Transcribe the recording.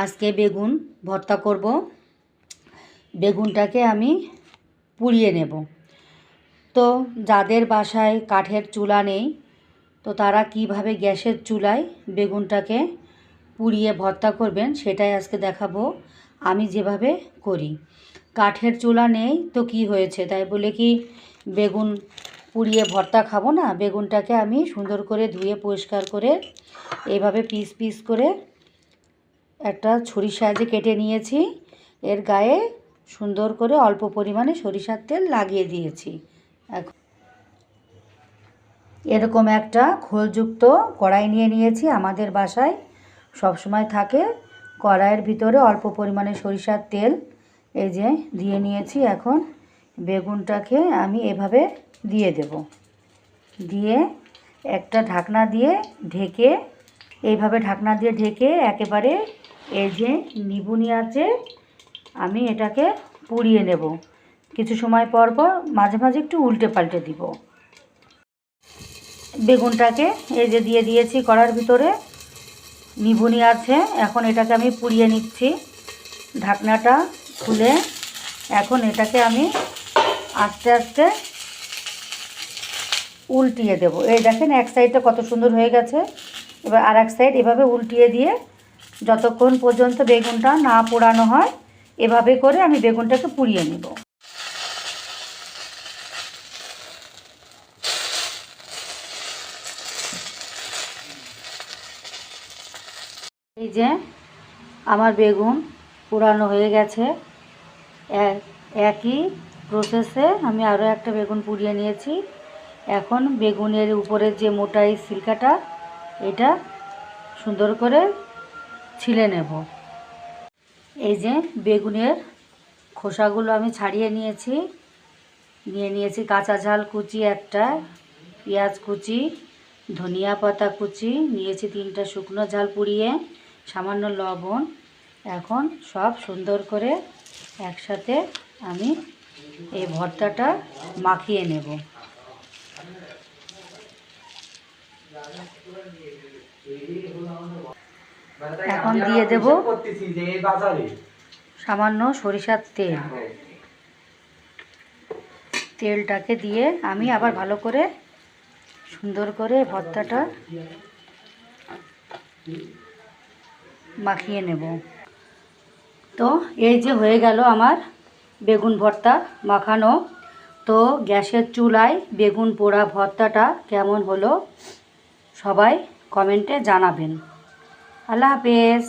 আজকে বেগুন ভর্তা করব। বেগুনটাকে আমি পুড়িয়ে নেব। তো যাদের বাসায় কাঠের চুলা নেই, তো তারা কিভাবে গ্যাসের চুলায় বেগুনটাকে পুড়িয়ে ভর্তা করবেন সেটাই আজকে দেখাবো আমি যেভাবে করি। কাঠের চুলা নেই তো কি হয়েছে, তাই বলে কি বেগুন পুড়িয়ে ভর্তা খাবো না? বেগুনটাকে আমি সুন্দর করে ধুয়ে পরিষ্কার করে এইভাবে পিস পিস করে একটা ছুরির সাহায্যে কেটে নিয়েছি। এর গায়ে সুন্দর করে অল্প পরিমাণে সরিষার তেল লাগিয়ে দিয়েছি। এরকম একটা খোলযুক্ত কড়াই নিয়ে নিয়েছি। আমাদের বাসায় সবসময় থাকে। কড়াইয়ের ভিতরে অল্প পরিমাণে সরিষার তেল এই যে দিয়ে নিয়েছি। এখন বেগুনটাকে আমি এভাবে দিয়ে দেব। দিয়ে একটা ঢাকনা দিয়ে ঢেকে, এইভাবে ঢাকনা দিয়ে ঢেকে একেবারে এই যে নিভুনি আঁচে আমি এটাকে পুড়িয়ে নেব। কিছু সময় পর পর মাঝে মাঝে একটু উল্টে পাল্টে দিব। বেগুনটাকে এই যে দিয়ে দিয়েছি কড়ার ভিতরে, নিভুনি আছে। এখন এটাকে আমি পুড়িয়ে নিচ্ছি। ঢাকনাটা খুলে এখন এটাকে আমি আস্তে আস্তে উল্টিয়ে দেব। এই দেখেন এক সাইডটা কত সুন্দর হয়ে গেছে। এবার আর এক সাইড এভাবে উল্টিয়ে দিয়ে যতক্ষণ পর্যন্ত বেগুনটা না পোড়ানো হয় এভাবে করে আমি বেগুনটাকে পুড়িয়ে নেব। এই যে আমার বেগুন পোড়ানো হয়ে গেছে। একই প্রসেসে আমি আরও একটা বেগুন পুড়িয়ে নিয়েছি। এখন বেগুনের উপরের যে মোটা এই সিলকাটা, এটা সুন্দর করে ছিলে নেব। এই যে বেগুনের খোসাগুলো আমি ছাড়িয়ে নিয়েছি কাঁচা ঝাল কুচি একটা, পেঁয়াজ কুচি, ধনিয়া পাতা কুচি নিয়েছি, 3টা শুকনো ঝাল পুড়িয়ে, সামান্য লবণ। এখন সব সুন্দর করে একসাথে আমি এই ভর্তাটা মাখিয়ে নেব। এখন দিয়ে দেব সামান্য সরিষার তেল। তেলটাকে দিয়ে আমি আবার ভালো করে সুন্দর করে ভর্তাটা মাখিয়ে নেব। তো এই যে হয়ে গেল আমার বেগুন ভর্তা মাখানো। তো গ্যাসের চুলায় বেগুন পোড়া ভর্তাটা কেমন হলো সবাই কমেন্টে জানাবেন। আল্লাহ হাফেজ।